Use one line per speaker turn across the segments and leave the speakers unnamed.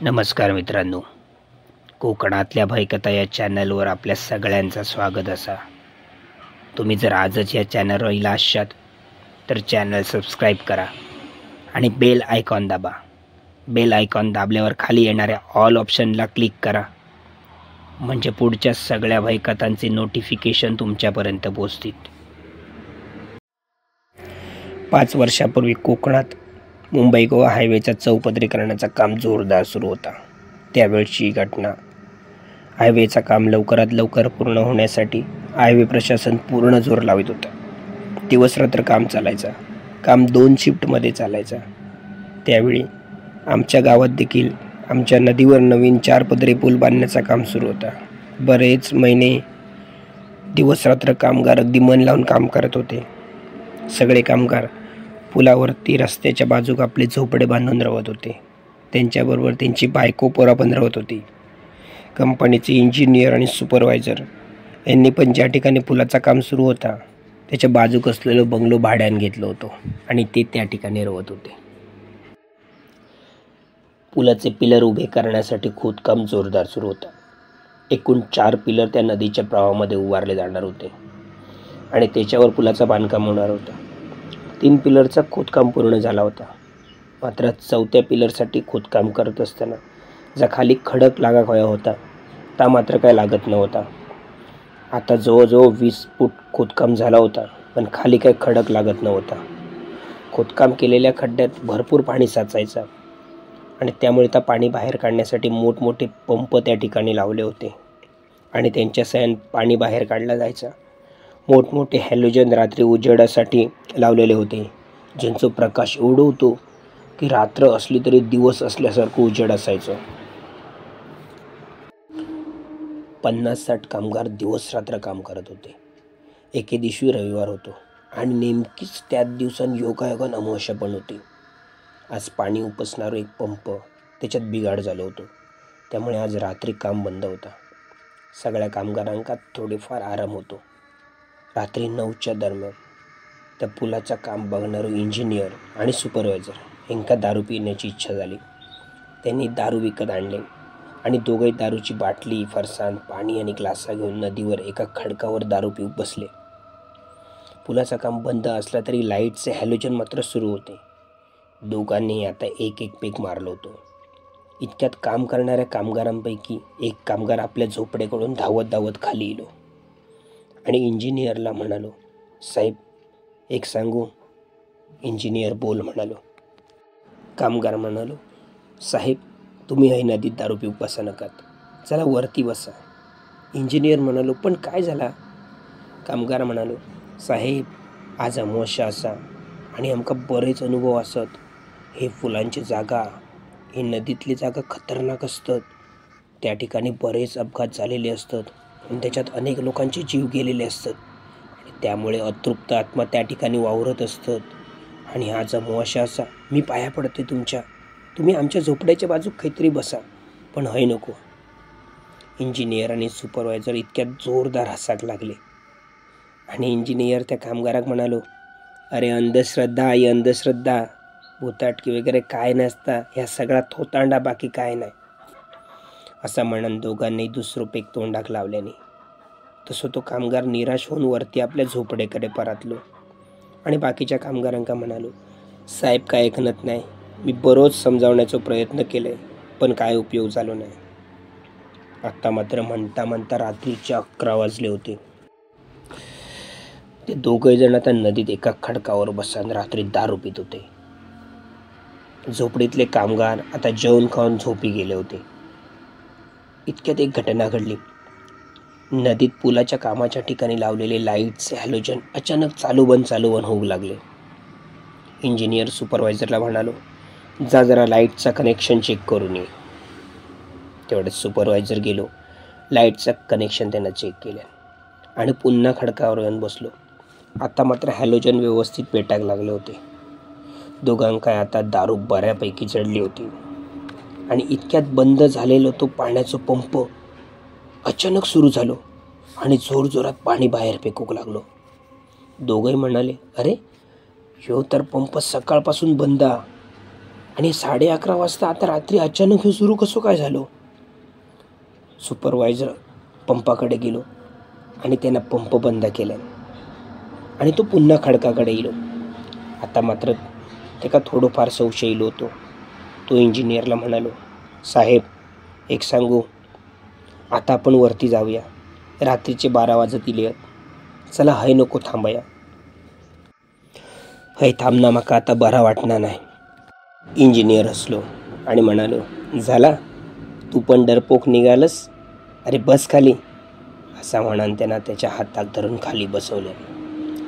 नमस्कार मित्रांनो, कोकणातल्या भयकथा या चॅनलवर आपल्या सगळ्यांचं स्वागत असा. तुम्ही जर आजच या चॅनलवर असाल तर चॅनल सबस्क्राईब करा आणि बेल आयकॉन दाबा. बेल आयकॉन दाबल्यावर खाली येणाऱ्या ऑल ऑप्शनला क्लिक करा, म्हणजे पुढच्या सगळ्या भयकथांचे नोटिफिकेशन तुमच्यापर्यंत पोहोचतील. 5 वर्षापूर्वी कोकणात मुंबई गोवा हायवेचा चौपदरीकरणाचं काम जोरदार सुरू होता. त्यावेळची घटना. हायवेचं काम लवकरात लवकर पूर्ण होण्यासाठी हायवे प्रशासन पूर्ण जोर लावित होतं. दिवसरात्र काम चालायचं. काम 2 शिफ्टमध्ये चालायचं. त्यावेळी आमच्या गावात देखील आमच्या नदीवर नवीन 4 पदरी पूल बांधण्याचं काम सुरू होतं. बरेच महिने दिवसरात्र कामगार अगदी मन लावून काम करत होते. सगळे कामगार पुलावरती रस्त्याच्या बाजूक आपले झोपडे बांधून राहत होते. त्यांच्याबरोबर त्यांची बायको पोरा पण राहत होती. कंपनीचे इंजिनियर आणि सुपरवायझर यांनी पण ज्या ठिकाणी पुलाचं काम सुरू होता त्याच्या बाजूक असलेलं बंगलो भाड्यानं घेतलं होतं आणि ते त्या ठिकाणी राहत होते. पुलाचे पिलर उभे करण्यासाठी खोदकाम जोरदार सुरू होतं. एकूण 4 पिलर त्या नदीच्या प्रवाहामध्ये उभारले जाणार होते आणि त्याच्यावर पुलाचं बांधकाम होणार होतं. 3 पिलरचा खोदकाम पूर्ण झाला होता. मात्र 4थ्या पिलरसाठी खोदकाम करत असताना जा खाली खडक लागा हवा होता ता मात्र काय लागत नव्हता. आता जवळजवळ 20 फूट खोदकाम झाला होता, पण खाली काय खडक लागत नव्हता. खोदकाम केलेल्या खड्ड्यात भरपूर पाणी साचायचं आणि त्यामुळे त्या पाणी बाहेर काढण्यासाठी मोठमोठे पंप त्या ठिकाणी लावले होते आणि त्यांच्या साहाय्याने पाणी बाहेर काढलं जायचं. मोठमोठे हॅलोजन रात्री उजेडासाठी लावलेले होते, ज्यांचा प्रकाश एवढं होतो की रात्र असली तरी दिवस असल्यासारखं उजेड असायचं. 50-60 कामगार दिवस रात्र काम करत होते. एके दिवशी रविवार होतो आणि नेमकीच त्याच दिवसानं योगायोगानं अमावस्या पण होती. आज पाणी उपसणारं एक पंप त्याच्यात बिघाड झालं होतं, त्यामुळे आज रात्री काम बंद होता. सगळ्या कामगारांका थोडेफार आराम होतो. रात्री 9च्या दरम्यान त्या पुलाचं काम बघणारं इंजिनियर आणि सुपरवायझर यांना दारू पिण्याची इच्छा झाली. त्यांनी दारू विकत आणले आणि दोघंही दारूची बाटली, फरसाण, पाणी आणि ग्लासा घेऊन नदीवर एका खडकावर दारू पिऊ बसले. पुलाचं काम बंद असला तरी लाईटचे हॅलोजन मात्र सुरू होते. दोघांनी आता एक पेक मारलं होतं. इतक्यात काम करणाऱ्या कामगारांपैकी एक कामगार आपल्या झोपड्याकडून धावत धावत खाली येलो आणि इंजिनियरला म्हणालो, साहेब एक सांगू. इंजिनियर बोल म्हणालो. कामगार म्हणालो, साहेब तुम्ही हे नदीत दारू पिऊ बसा नकात, चला वरती बसा. इंजिनियर म्हणालो, पण काय झाला? कामगार म्हणालो, साहेब आज अमावस्या असा आणि आमका बरेच अनुभव असत. हे फुलांची जागा, हे नदीतली जागा खतरनाक असतात. त्या ठिकाणी बरेच अपघात झालेले असतात आणि त्याच्यात अनेक लोकांचे जीव गेलेले असतात आणि त्यामुळे अतृप्त आत्मा त्या ठिकाणी वावरत असतात. आणि आज अमावस्या असा, मी पाया पडते तुमच्या, तुम्ही आमच्या झोपड्याच्या बाजूक काहीतरी बसा, पण हय नको. इंजिनियर आणि सुपरवायझर इतक्यात जोरदार हसाक लागले आणि इंजिनियर त्या कामगाराक म्हणालो, अरे अंधश्रद्धा आई अंधश्रद्धा, भूताटकी वगैरे काय नसता, ह्या सगळा थोतांडा, बाकी काय नाही. असं म्हणून दोघांनी दुसरं पेक तोंडाक लावल्याने तसं तो कामगार निराश होऊन वरती आपल्या झोपड्याकडे परतलो आणि बाकीच्या कामगारांका म्हणालो, साहेब काय ऐकत नाही. मी बरोच समजावण्याचा प्रयत्न केले, पण काय उपयोग झालो नाही. आत्ता मात्र म्हणता म्हणता रात्रीचे 11 वाजले होते. ते दोघे जण आता नदीत एका खडकावर बसून रात्री दारू पित होते. झोपडीतले कामगार आता जेवण खाऊन झोपी गेले होते. इतक्यात एक घटना घडली. नदीत पुलाच्या कामाच्या ठिकाणी लावलेले लाईटचे हॅलोजन अचानक चालू बंद होऊ लागले. इंजिनियर सुपरवायझरला म्हणालो, जा जरा लाईटचा कनेक्शन चेक करून ये. तेवढ्यात सुपरवायझर गेलो. लाईटचं कनेक्शन त्यानं चेक केलं आणि पुन्हा खडकावर येऊन बसलो. आता मात्र हॅलोजन व्यवस्थित पेटायला लागले होते. दोघांका आता दारू बऱ्यापैकी चढली होती आणि इतक्यात बंद झालेला तो पाण्याचा पंप अचानक सुरू झालो आणि जोरजोरात पाणी बाहेर फेकूक लागलो. दोघंही म्हणाले, अरे ह्यो तर पंप सकाळपासून बंद. आणि 11:30 वाजता आता रात्री अचानक हे सुरू कसं काय झालं? सुपरवायझर पंपाकडे गेलो आणि त्यानं पंप बंद केला आणि तो पुन्हा खडकाकडे गेलो. आता मात्र त्याला थोडंफार संशय येलो होतो. तो इंजिनियरला म्हणालो, साहेब एक सांगू, आता आपण वरती जाऊया. रात्रीचे 12 वाजत इले आहेत. चला हय नको थांबया. हय थांबना माका आता बरा वाटणार नाही. इंजिनियर हसलो आणि म्हणालो, झाला तू पण डरपोक निघालस? अरे बस खाली, असा म्हणान त्यांना त्याच्या हातात धरून खाली बसवले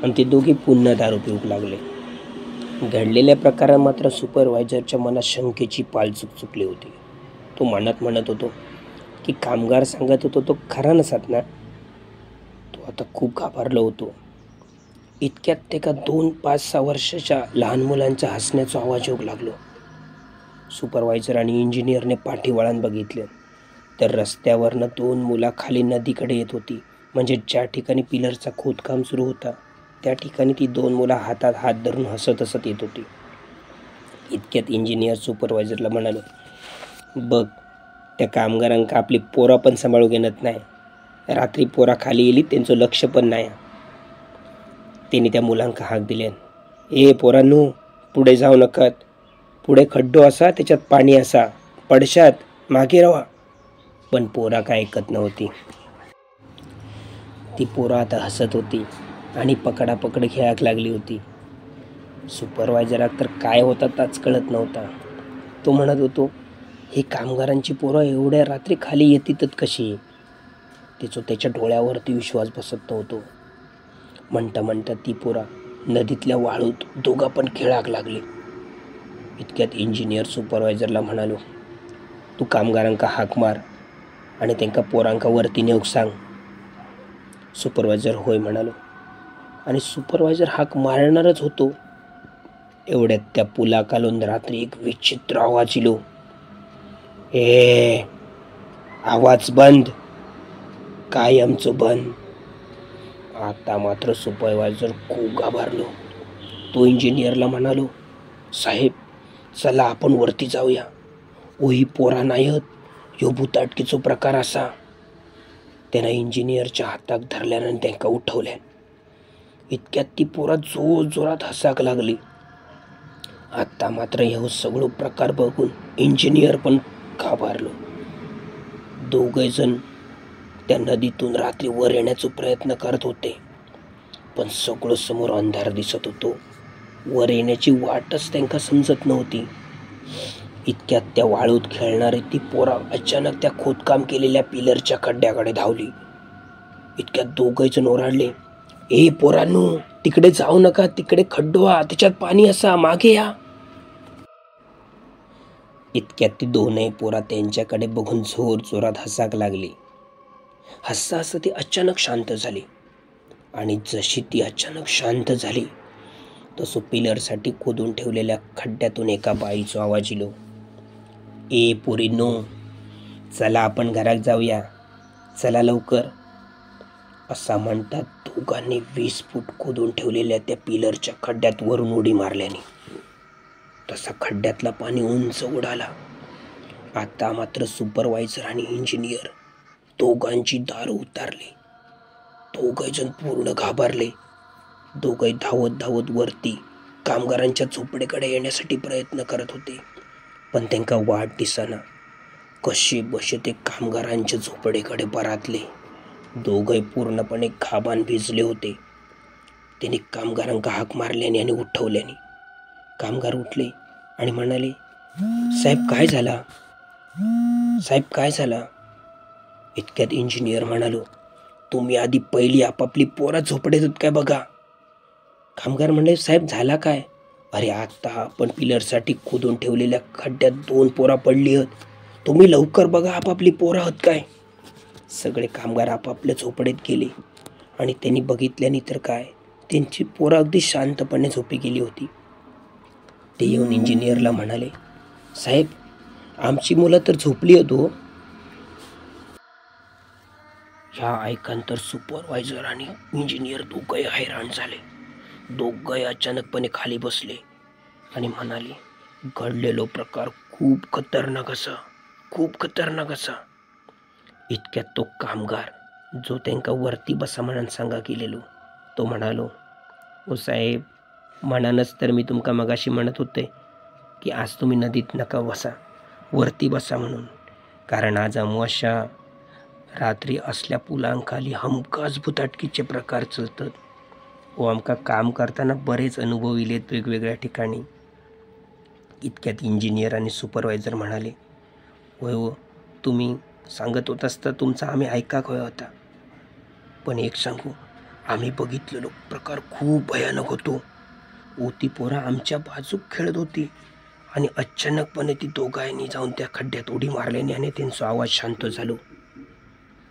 आणि ते दोघे पुन्हा दारू पिऊक लागले. घडलेल्या प्रकारात मात्र सुपरवायझरच्या मनात शंकेची पालचूक चुकली होती. तो म्हणत होतो की कामगार सांगत होतो तो खरा नसत ना. तो आता खूप घाबरलो होतो. इतक्यात त्याका 2-5-6 वर्षाच्या लहान मुलांच्या हसण्याचा आवाज येऊ लागलो. सुपरवायझर आणि इंजिनियरने पाठी वळण बघितले तर रस्त्यावरनं 2 मुलं खाली नदीकडे येत होती. म्हणजे ज्या ठिकाणी पिलरचा खोदकाम सुरू होता त्या ठिकाणी ती 2 मुलं हातात हात धरून हसत हसत येत होती. इतक्यात इंजिनियर सुपरवायझरला म्हणालो, बघ त्या कामगारांका आपली पोरा पण सांभाळू घेणत नाही. रात्री पोरा खाली येली त्यांचं लक्ष पण नाही. त्यांनी त्या मुलांका हाक दिले, ए पोरांनो पुढे जाऊ नकत. पुढे खड्डो असा त्याच्यात पाणी असा, पडशात मागे राहा. पण पोरा काय ऐकत नव्हती. ती पोरा आता हसत होती आणि पकडापकड खेळाक लागली होती. सुपरवायझराक तर काय होता ताच कळत नव्हता. तो म्हणत होतो, हे कामगारांची पोरं एवढ्या रात्री खाली येतीतच कशी? तिचं त्याच्या डोळ्यावरती विश्वास बसत नव्हतो. म्हणता ती पोरा नदीतल्या वाळूत दोघा पण खेळाक लागली. इतक्यात इंजिनियर सुपरवायझरला म्हणालो, तू कामगारांका हाक मार आणि त्यांका पोरांका वरती नेऊक सांग. सुपरवायझर होय म्हणालो आणि सुपरवायझर हाक मारणारच होतो. एवढ्यात त्या पुलाखालून रात्री एक विचित्र आवाज इलो. ए आवाज बंद, कायमचं बंद. आता मात्र सुपरवायझर खूप घाबरलो. तो इंजिनियरला म्हणालो, साहेब चला आपण वरती जाऊया. ओही पोरा नाहीत, ह्यो भूताटकीचो प्रकार असा. त्यानं इंजिनियरच्या हाताक धरल्यानं त्यांका उठवल्या. इतक्यात ती पोरा जोरात हसाक लागली. आता मात्र ह्यो सगळं प्रकार बघून इंजिनियर पण घाबरलो. दोघे जण त्या नदीतून रात्री वर येण्याचा प्रयत्न करत होते, पण सगळं समोर अंधार दिसत होतो. वर येण्याची वाटच त्यांना समजत नव्हती. इतक्यात त्या वाळूत खेळणारी ती पोरा अचानक त्या खोदकाम केलेल्या पिलरच्या खड्ड्याकडे धावली. इतक्यात दोघे जण ओरडले, ए पोरांनो तिकडे जाऊ नका, तिकडे खड्डो त्याच्यात पाणी असा, मागे या. इतक्यात ती दोनही पोरा त्यांच्याकडे बघून जोरात हसाक लागली. हसता ती अचानक शांत झाली आणि जशी ती अचानक शांत झाली तसं पिलरसाठी खोदून ठेवलेल्या खड्ड्यातून एका बाईचा आवाज इलो, ए पोरींनो चला आपण घरात जाऊया, चला लवकर. असा म्हणतात दोघांनी 20 फूट खोदून ठेवलेल्या त्या पिलरच्या खड्ड्यात वरून उडी मारल्याने तसा खड्ड्यातला पाणी उंच उडाला. आता मात्र सुपरवायझर आणि इंजिनियर दोघांची दारू उतारली. दोघे जण पूर्ण घाबरले. दोघे धावत वरती कामगारांच्या झोपडीकडे येण्यासाठी प्रयत्न करत होते, पण त्यांना वाट दिसेना. कसे बसे ते कामगारांच्या झोपडीकडे परतले. दोघे पूर्णपणे घामान भिजले होते. त्यांनी कामगारांना हाक मारल्याने आणि उठवल्याने कामगार उठले आणि म्हणाले, साहेब काय झाला, साहेब काय झाला? इतक्यात इंजिनियर म्हणालो, तुम्ही आधी पहिली आपापली पोरा झोपडीत होत काय बघा. कामगार म्हणले, साहेब झाला काय? अरे आता आपण पिलरसाठी खोदून ठेवलेल्या खड्ड्यात 2 पोरा पडली आहेत, तुम्ही लवकर बघा आपापली पोरा आहात काय. सगळे कामगार आपापल्या झोपडीत गेले आणि त्यांनी बघितल्याने तर काय, त्यांची पोरं अगदी शांतपणे झोपी गेली होती. ते येऊन इंजिनियरला म्हणाले, साहेब आमची मुलं तर झोपली होतो. ह्या ऐकांतर सुपरवायझर आणि इंजिनियर दोघंही हैराण झाले. दोघंही अचानकपणे खाली बसले आणि म्हणाले, घडलेलो प्रकार खूप खतरनाक असा. इतक्यात तो कामगार जो त्यांका वरती बसा म्हणून सांगा केलेलो तो म्हणालो, ओ साहेब, म्हणानच तर मी तुमका मगाशी म्हणत होते की आज तुम्ही नदीत नका बसा, वरती बसा म्हणून. कारण आज अमावास्या रात्री असल्या पुलांखाली हमखास भुताटकीचे प्रकार चलतात. व आमका काम करताना बरेच अनुभव इलेत वेगवेगळ्या ठिकाणी. इतक्यात इंजिनियर आणि सुपरवायझर म्हणाले, होय हो, तुम्ही सांगत होतास तर तुमचा आम्ही ऐका होय होता. पण एक सांगू, आम्ही बघितलेलो प्रकार खूप भयानक होतो. ती पोरं आमच्या बाजूक खेळत होती आणि अचानकपणे ती दोघांनी जाऊन त्या खड्ड्यात उडी मारल्याने आणि त्यांचा आवाज शांत झालो.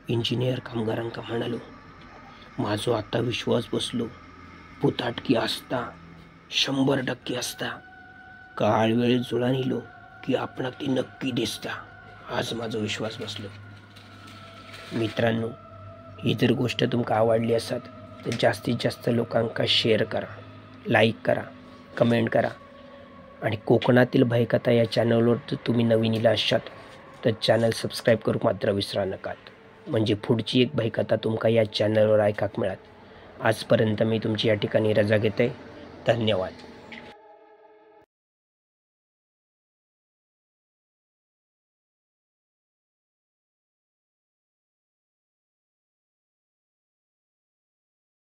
इंजिनियर कामगारांका म्हणालो, माझो आता विश्वास बसलो. भुताटकी असता 100% असता. काळ वेळ जुळान इलो की आपणाक ती नक्की दिसता. आज माझा विश्वास बसलो. मित्रांनो, ही जर गोष्ट तुमका आवडली असत तर जास्तीत जास्त लोकांका शेअर करा, लाईक करा, कमेंट करा. आणि कोकणातील भयकथा या चॅनलवर जर तुम्ही नवीन इला असाल तर चॅनल सबस्क्राईब करूक मात्र विसरा नकात. म्हणजे पुढची एक भयकथा तुमका या चॅनलवर ऐकाक मिळात. आजपर्यंत मी तुमची या ठिकाणी रजा घेते. धन्यवाद.